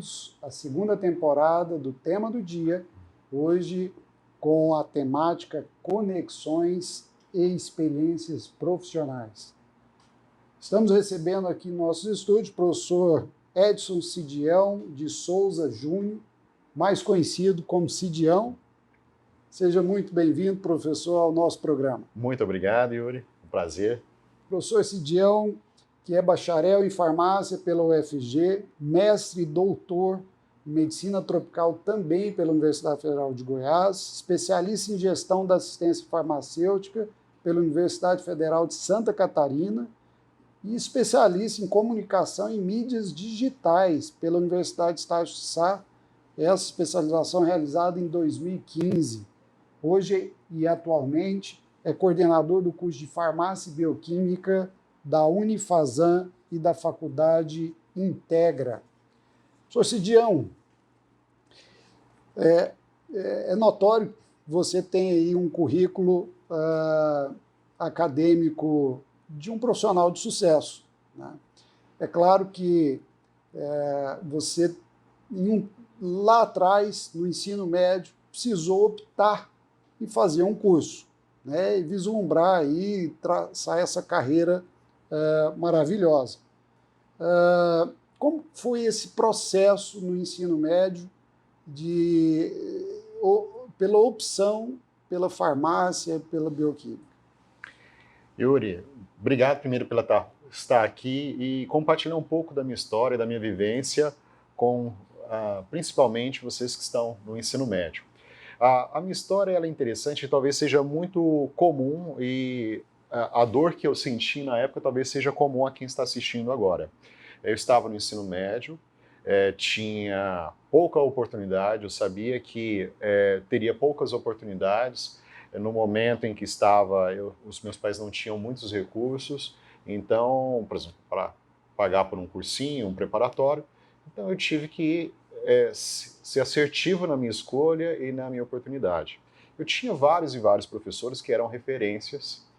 bem-vindos à segunda temporada do Tema do Dia, hoje com a temática Conexões e Experiências Profissionais. Estamos recebendo aqui em nossos estúdios o professor Edson Cidião de Souza Júnior, mais conhecido como Cidião. Seja muito bem-vindo, professor, ao nosso programa. Muito obrigado, Yuri. Um prazer. Professor Cidião, que é bacharel em farmácia pela UFG, mestre e doutor em medicina tropical também pela Universidade Federal de Goiás, especialista em gestão da assistência farmacêutica pela Universidade Federal de Santa Catarina e especialista em comunicação e mídias digitais pela Universidade Estácio Sá, essa especialização realizada em 2015. Hoje e atualmente é coordenador do curso de Farmácia e Bioquímica da Unifazam e da Faculdade Integra. Professor Cidião, é notório que você tem aí um currículo acadêmico de um profissional de sucesso, né? É claro que você, lá atrás, no ensino médio, precisou optar em fazer um curso, né, e vislumbrar aí, traçar essa carreira maravilhosa. Como foi esse processo no ensino médio pela opção pela farmácia, pela bioquímica? Yuri, obrigado primeiro por estar aqui e compartilhar um pouco da minha história, da minha vivência com principalmente vocês que estão no ensino médio. A minha história ela é interessante e talvez seja muito comum e a dor que eu senti na época talvez seja comum a quem está assistindo agora. Eu estava no ensino médio, tinha pouca oportunidade, eu sabia que teria poucas oportunidades. No momento em que estava, os meus pais não tinham muitos recursos, então, por exemplo, para pagar por um cursinho, um preparatório, então eu tive que ser assertivo na minha escolha e na minha oportunidade. Eu tinha vários e vários professores que eram referências,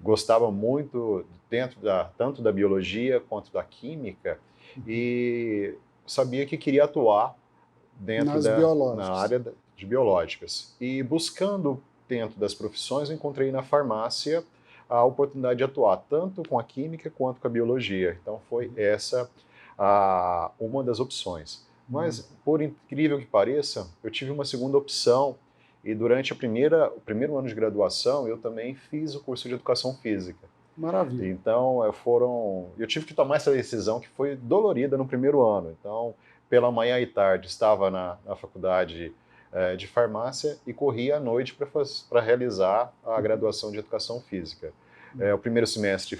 gostava muito tanto da biologia quanto da química e sabia que queria atuar dentro na área de biológicas. E buscando dentro das profissões, eu encontrei na farmácia a oportunidade de atuar tanto com a química quanto com a biologia. Então foi essa uma das opções. Mas, por incrível que pareça, eu tive uma segunda opção e durante o primeiro ano de graduação eu também fiz o curso de Educação Física. Maravilha. Então, eu tive que tomar essa decisão que foi dolorida no primeiro ano. Então, pela manhã e tarde estava na faculdade de farmácia e corria à noite para realizar a graduação de Educação Física. O primeiro semestre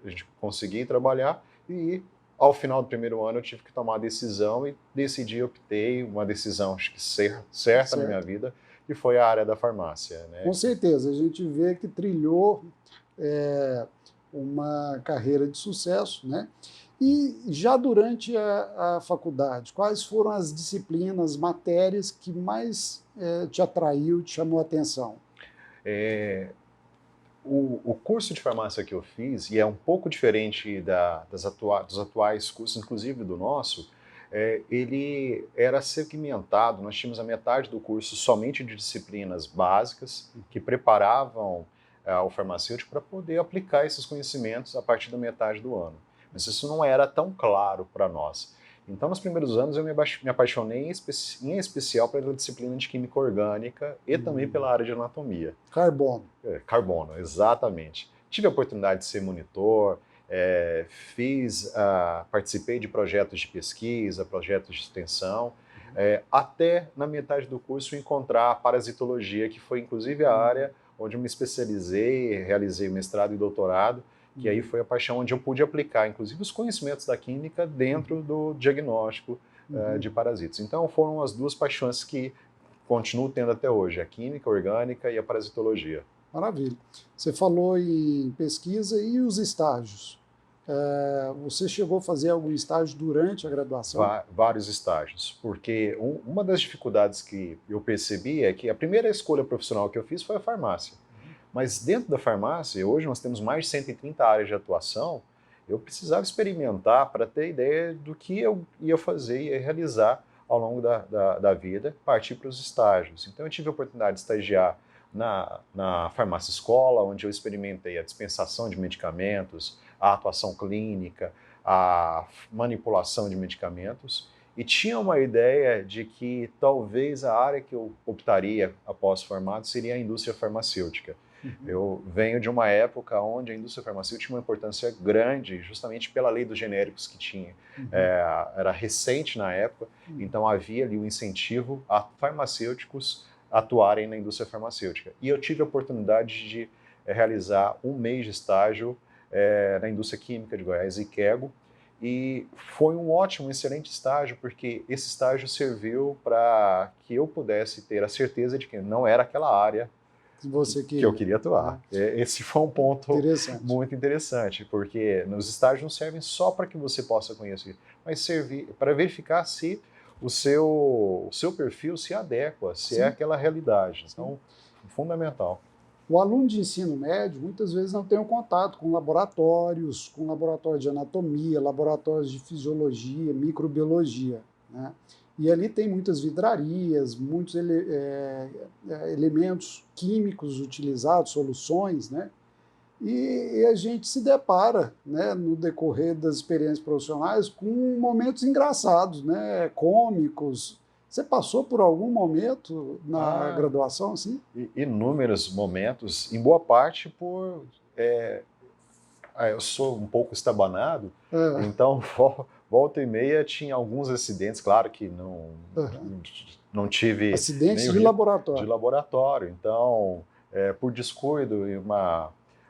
a gente conseguiu trabalhar e ao final do primeiro ano eu tive que tomar a decisão e optei uma decisão acho que certa na minha vida, que foi a área da farmácia, né? Com certeza, a gente vê que trilhou uma carreira de sucesso, né? E já durante a faculdade, quais foram as disciplinas, matérias que mais te atraiu, te chamou a atenção? O curso de farmácia que eu fiz, e é um pouco diferente dos atuais cursos, inclusive do nosso, ele era segmentado, nós tínhamos a metade do curso somente de disciplinas básicas, que preparavam o farmacêutico para poder aplicar esses conhecimentos a partir da metade do ano. Mas isso não era tão claro para nós. Então, nos primeiros anos, eu me apaixonei em especial pela disciplina de Química Orgânica e também pela área de Anatomia. Carbono. Carbono, exatamente. Tive a oportunidade de ser monitor, participei de projetos de pesquisa, projetos de extensão, até na metade do curso encontrar a parasitologia, que foi inclusive a área onde eu me especializei, realizei mestrado e doutorado, que aí foi a paixão onde eu pude aplicar, inclusive, os conhecimentos da química dentro do diagnóstico de parasitas. Então, foram as duas paixões que continuo tendo até hoje, a química orgânica e a parasitologia. Maravilha. Você falou em pesquisa e os estágios. Você chegou a fazer algum estágio durante a graduação? Vários estágios, porque uma das dificuldades que eu percebi é que a primeira escolha profissional que eu fiz foi a farmácia. Mas dentro da farmácia, hoje nós temos mais de 130 áreas de atuação eu precisava experimentar para ter ideia do que eu ia fazer e ia realizar ao longo da vida, partir para os estágios. Então eu tive a oportunidade de estagiar na farmácia escola, onde eu experimentei a dispensação de medicamentos, a atuação clínica, a manipulação de medicamentos, e tinha uma ideia de que talvez a área que eu optaria após formado seria a indústria farmacêutica. Eu venho de uma época onde a indústria farmacêutica tinha uma importância grande, justamente pela lei dos genéricos que tinha. Era recente na época, então havia ali um incentivo a farmacêuticos atuarem na indústria farmacêutica. E eu tive a oportunidade de realizar um mês de estágio na indústria química de Goiás, Iquego, e foi um ótimo, excelente estágio, porque esse estágio serviu para que eu pudesse ter a certeza de que não era aquela área que eu queria atuar. Esse foi um ponto muito interessante, porque nos estágios não servem só para que você possa conhecer, mas servir para verificar se o seu perfil se adequa, se é aquela realidade. Então, fundamental. O aluno de ensino médio, muitas vezes, não tem um contato com laboratórios de anatomia, laboratórios de fisiologia, microbiologia, né? E ali tem muitas vidrarias, muitos elementos químicos utilizados, soluções, né? E a gente se depara, né, no decorrer das experiências profissionais com momentos engraçados, né, cômicos. Você passou por algum momento na graduação, assim? Inúmeros momentos, em boa parte por... eu sou um pouco estabanado, então volta e meia tinha alguns acidentes, claro que não tive... Acidentes de laboratório. De laboratório, então, por descuido,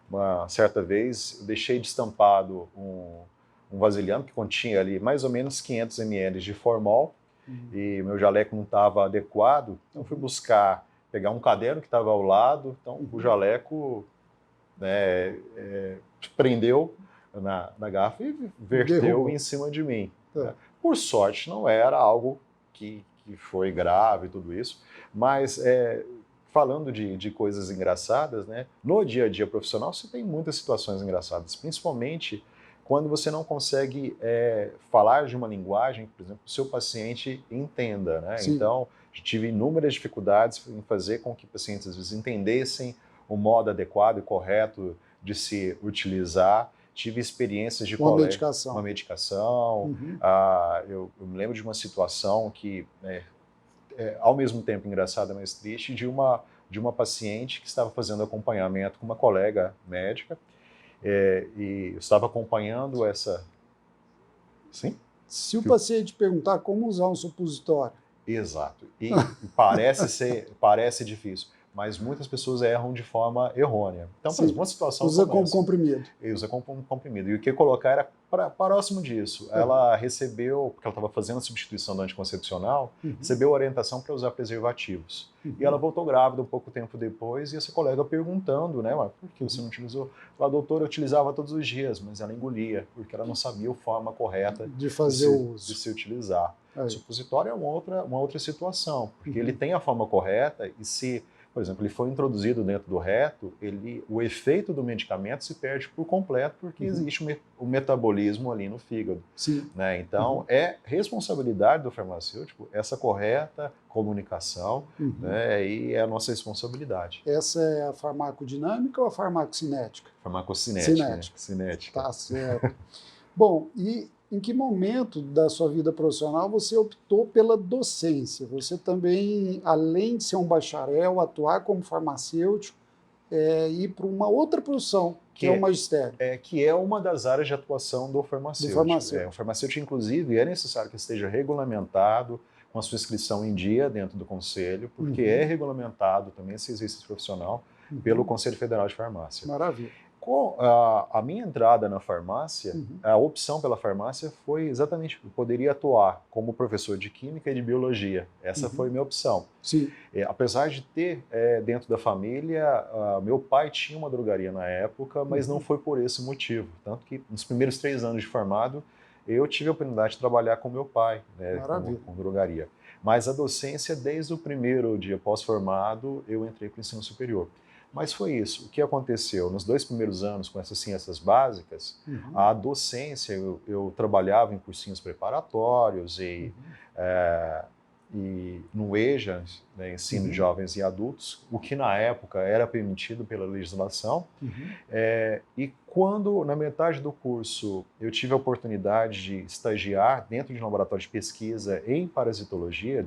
uma certa vez, eu deixei destampado um vasilhame que continha ali mais ou menos 500 ml de formol, e meu jaleco não estava adequado, então fui pegar um caderno que estava ao lado, então o jaleco prendeu na garrafa e verteu em cima de mim. Por sorte, não era algo que foi grave e tudo isso, mas falando de coisas engraçadas, né, no dia a dia profissional você tem muitas situações engraçadas, principalmente quando você não consegue falar de uma linguagem que, por exemplo, o seu paciente entenda, né? Então, tive inúmeras dificuldades em fazer com que pacientes, às vezes, entendessem o modo adequado e correto de se utilizar. Tive experiências de uma medicação. Eu me lembro de uma situação que, ao mesmo tempo engraçada, mas triste, de uma paciente que estava fazendo acompanhamento com uma colega médica, e eu estava acompanhando essa... Sim? Se o paciente perguntar como usar um supositório. Exato. E parece difícil, mas muitas pessoas erram de forma errônea. Então, por exemplo, uma situação usa como comprimido. Usa como comprimido. E o que colocar era próximo disso. Ela recebeu, porque ela estava fazendo a substituição do anticoncepcional, recebeu orientação para usar preservativos. E ela voltou grávida um pouco tempo depois, e essa colega perguntando, né, por que você não utilizou? Ela, doutora, eu utilizava todos os dias, mas ela engolia, porque ela não sabia a forma correta de fazer o uso. De se utilizar. O supositório é uma outra situação, porque ele tem a forma correta e se, por exemplo, ele foi introduzido dentro do reto, o efeito do medicamento se perde por completo, porque existe o metabolismo ali no fígado. Né? Então, é responsabilidade do farmacêutico essa correta comunicação, né? E é a nossa responsabilidade. Essa é a farmacodinâmica ou a farmacocinética? Farmacocinética. Cinética. Tá certo. Bom, e em que momento da sua vida profissional você optou pela docência? Você também, além de ser um bacharel, atuar como farmacêutico, ir para uma outra profissão, que é o magistério. Que é uma das áreas de atuação do farmacêutico. O farmacêutico, inclusive, é necessário que esteja regulamentado, com a sua inscrição em dia dentro do Conselho, porque é regulamentado também esse exercício profissional pelo Conselho Federal de Farmácia. Maravilha. Com a minha entrada na farmácia, a opção pela farmácia foi exatamente, eu poderia atuar como professor de Química e de Biologia. Essa foi a minha opção. Apesar de ter dentro da família, meu pai tinha uma drogaria na época, mas não foi por esse motivo. Tanto que nos primeiros 3 anos de formado, eu tive a oportunidade de trabalhar com meu pai, né, com drogaria. Mas a docência, desde o primeiro dia pós-formado, eu entrei para o ensino superior. Mas foi isso. O que aconteceu? Nos 2 primeiros anos, com essas ciências básicas, a docência, eu trabalhava em cursinhos preparatórios e no EJA, né, ensino de jovens e adultos, o que na época era permitido pela legislação. E quando, na metade do curso, eu tive a oportunidade de estagiar dentro de um laboratório de pesquisa em parasitologia,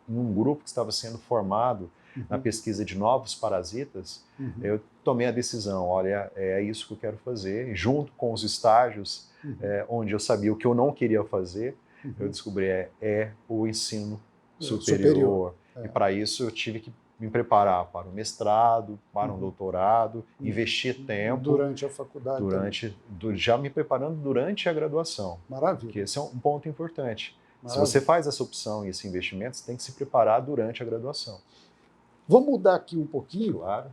em um grupo que estava sendo formado na pesquisa de novos parasitas, eu tomei a decisão, olha, é isso que eu quero fazer, junto com os estágios, onde eu sabia o que eu não queria fazer, eu descobri o ensino superior. E para isso eu tive que me preparar para o mestrado, para um doutorado, investir tempo. Durante a faculdade já me preparando durante a graduação. Maravilha. Porque esse é um ponto importante. Se você faz essa opção e esse investimento, você tem que se preparar durante a graduação. Vamos mudar aqui um pouquinho, claro.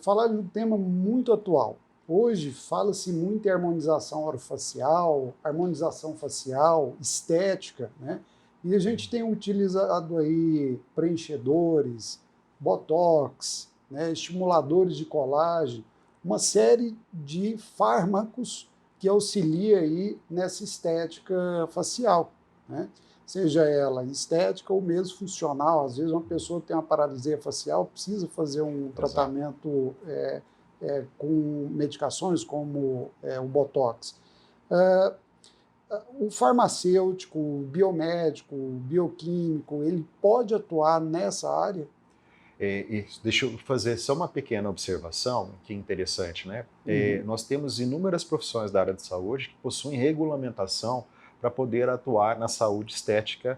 Falar de um tema muito atual. Hoje fala-se muito em harmonização orofacial, harmonização facial, estética, né? E a gente tem utilizado aí preenchedores, botox, né, estimuladores de colágeno, uma série de fármacos que auxilia aí nessa estética facial, né? Seja ela estética ou mesmo funcional. Às vezes uma pessoa tem uma paralisia facial, precisa fazer um tratamento com medicações como o Botox. O farmacêutico, o biomédico, o bioquímico, ele pode atuar nessa área? Deixa eu fazer só uma pequena observação, que é interessante, né? Nós temos inúmeras profissões da área de saúde que possuem regulamentação para poder atuar na saúde estética,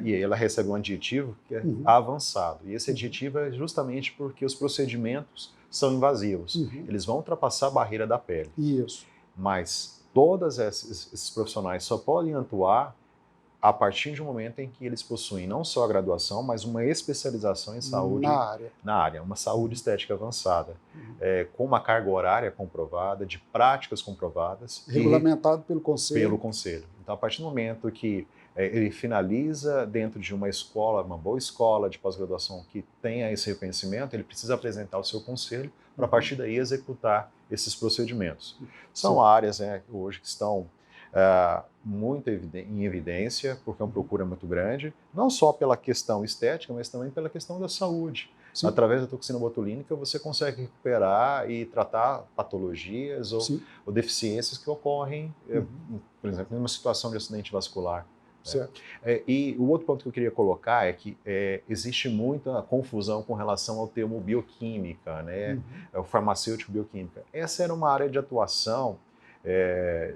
e ela recebe um adjetivo que é avançado. E esse adjetivo é justamente porque os procedimentos são invasivos. Eles vão ultrapassar a barreira da pele. Isso. Mas todos esses profissionais só podem atuar a partir de um momento em que eles possuem não só a graduação, mas uma especialização em saúde na área, uma saúde estética avançada, com uma carga horária comprovada, de práticas comprovadas. Regulamentado pelo Conselho. Pelo Conselho. Então, a partir do momento que ele finaliza dentro de uma escola, uma boa escola de pós-graduação que tenha esse reconhecimento, ele precisa apresentar ao seu conselho para, a partir daí, executar esses procedimentos. São áreas hoje que estão muito em evidência, porque é uma procura muito grande, não só pela questão estética, mas também pela questão da saúde. Sim. Através da toxina botulínica, você consegue recuperar e tratar patologias ou deficiências que ocorrem, por exemplo, em uma situação de acidente vascular. Certo. E o outro ponto que eu queria colocar é que existe muita confusão com relação ao termo bioquímica, né? O farmacêutico bioquímica. Essa era uma área de atuação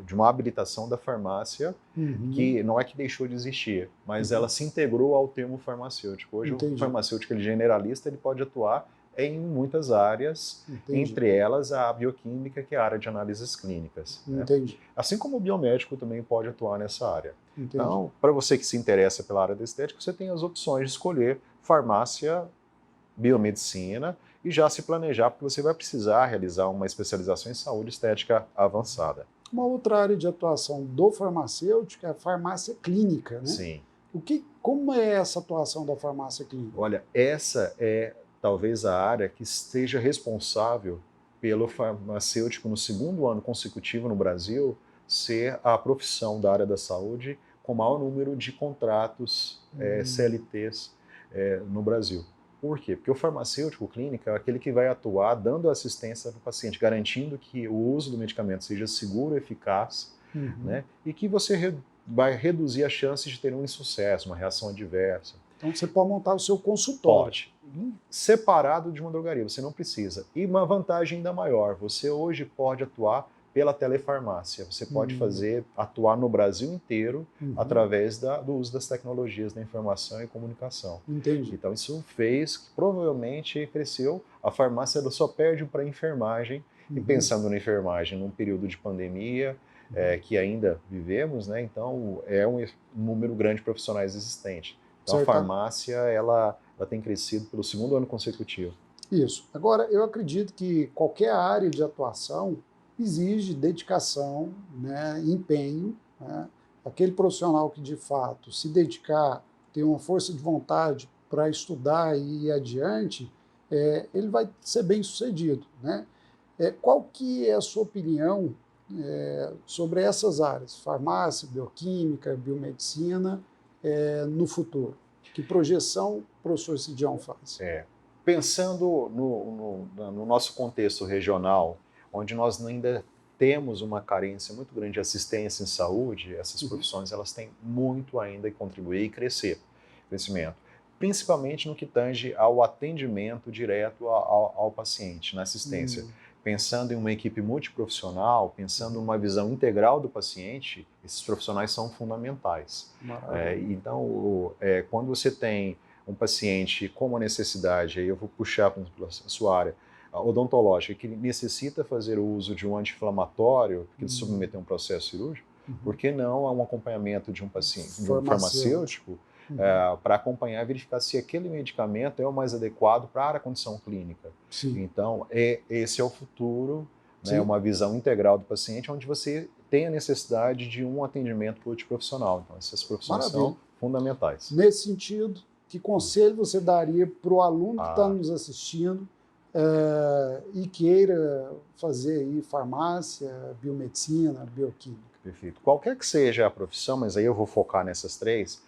de uma habilitação da farmácia, que não é que deixou de existir, mas ela se integrou ao termo farmacêutico. Hoje o farmacêutico generalista, ele pode atuar em muitas áreas, entre elas a bioquímica, que é a área de análises clínicas. Né? Assim como o biomédico também pode atuar nessa área. Então, para você que se interessa pela área da estética, você tem as opções de escolher farmácia, biomedicina, e já se planejar, porque você vai precisar realizar uma especialização em saúde estética avançada. Uma outra área de atuação do farmacêutico é a farmácia clínica, né? Sim. Como é essa atuação da farmácia clínica? Olha, essa é talvez a área que esteja responsável pelo farmacêutico no segundo ano consecutivo no Brasil ser a profissão da área da saúde com maior número de contratos CLTs no Brasil. Por quê? Porque o farmacêutico clínico é aquele que vai atuar dando assistência para o paciente, garantindo que o uso do medicamento seja seguro, eficaz, né? E que você vai reduzir as chances de ter um insucesso, uma reação adversa. Então você pode montar o seu consultório. Pode. Separado de uma drogaria, você não precisa. E uma vantagem ainda maior, você hoje pode atuar pela telefarmácia. Você pode atuar no Brasil inteiro através do uso das tecnologias da informação e comunicação. Entendi. Então isso fez que provavelmente cresceu. A farmácia só perde para a enfermagem. E pensando na enfermagem num período de pandemia que ainda vivemos, né? Então é um número grande de profissionais existente. Então a farmácia ela tem crescido pelo segundo ano consecutivo. Isso. Agora, eu acredito que qualquer área de atuação exige dedicação, né, empenho, né? Aquele profissional que de fato se dedicar, ter uma força de vontade para estudar e ir adiante, ele vai ser bem sucedido, né? Qual que é a sua opinião sobre essas áreas, farmácia, bioquímica, biomedicina, no futuro? Que projeção o professor Cidião faz? Pensando no nosso contexto regional, onde nós ainda temos uma carência muito grande de assistência em saúde, essas profissões elas têm muito ainda que contribuir e crescimento, principalmente no que tange ao atendimento direto ao paciente, na assistência. Pensando em uma equipe multiprofissional, pensando numa visão integral do paciente, esses profissionais são fundamentais. Então, quando você tem um paciente com uma necessidade, aí eu vou puxar para a sua área odontológica, que necessita fazer o uso de um anti-inflamatório, porque ele submeteu a um processo cirúrgico, por que não um acompanhamento de um paciente, de um farmacêutico, para acompanhar e verificar se aquele medicamento é o mais adequado para a condição clínica. Sim. Então, esse é o futuro, né, uma visão integral do paciente, onde você tem a necessidade de um atendimento multiprofissional. Então, essas profissões são fundamentais. Nesse sentido, que conselho você daria para o aluno que está nos assistindo e queira fazer aí farmácia, biomedicina, bioquímica? Perfeito. Qualquer que seja a profissão, mas aí eu vou focar nessas três,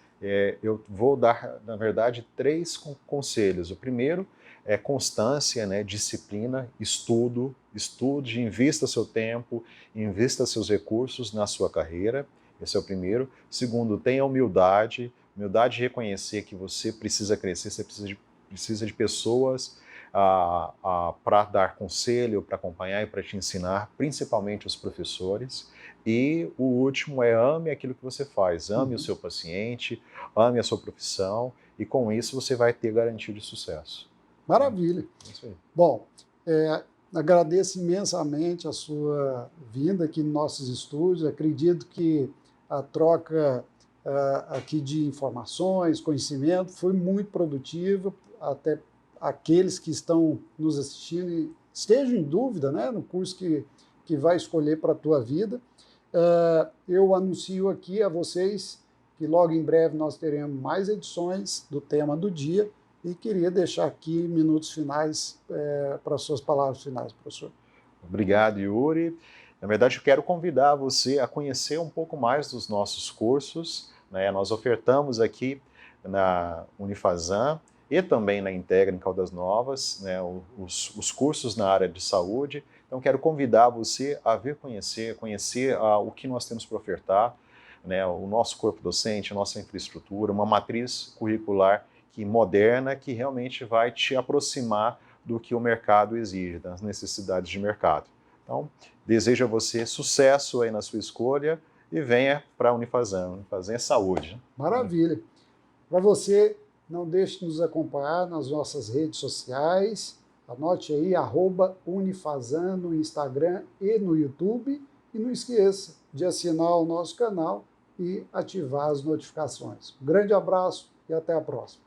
eu vou dar, na verdade, 3 conselhos. O primeiro é constância, né, disciplina, estude, invista seu tempo, invista seus recursos na sua carreira. Esse é o primeiro. Segundo, tenha humildade de reconhecer que você precisa crescer, você precisa de pessoas para dar conselho, para acompanhar e para te ensinar, principalmente os professores. E o último é ame aquilo que você faz, ame o seu paciente, ame a sua profissão, e com isso você vai ter garantia de sucesso. Maravilha. É isso aí. Bom, agradeço imensamente a sua vinda aqui nos nossos estúdios. Acredito que a troca aqui de informações, conhecimento, foi muito produtiva, até aqueles que estão nos assistindo e estejam em dúvida, né, no curso que vai escolher para a tua vida. Eu anuncio aqui a vocês que logo em breve nós teremos mais edições do tema do dia e queria deixar aqui minutos finais para as suas palavras finais, professor. Obrigado, Yuri. Na verdade, eu quero convidar você a conhecer um pouco mais dos nossos cursos, né? Nós ofertamos aqui na Unifazam e também na Integra, em Caldas Novas, né, os cursos na área de saúde. Então, quero convidar você a vir conhecer o que nós temos para ofertar, né, o nosso corpo docente, a nossa infraestrutura, uma matriz curricular moderna, que realmente vai te aproximar do que o mercado exige, das necessidades de mercado. Então, desejo a você sucesso aí na sua escolha e venha para a Unifazam. Unifazam é saúde. Maravilha. Para você, não deixe de nos acompanhar nas nossas redes sociais. Anote aí, @Unifazam no Instagram e no YouTube. E não esqueça de assinar o nosso canal e ativar as notificações. Um grande abraço e até a próxima.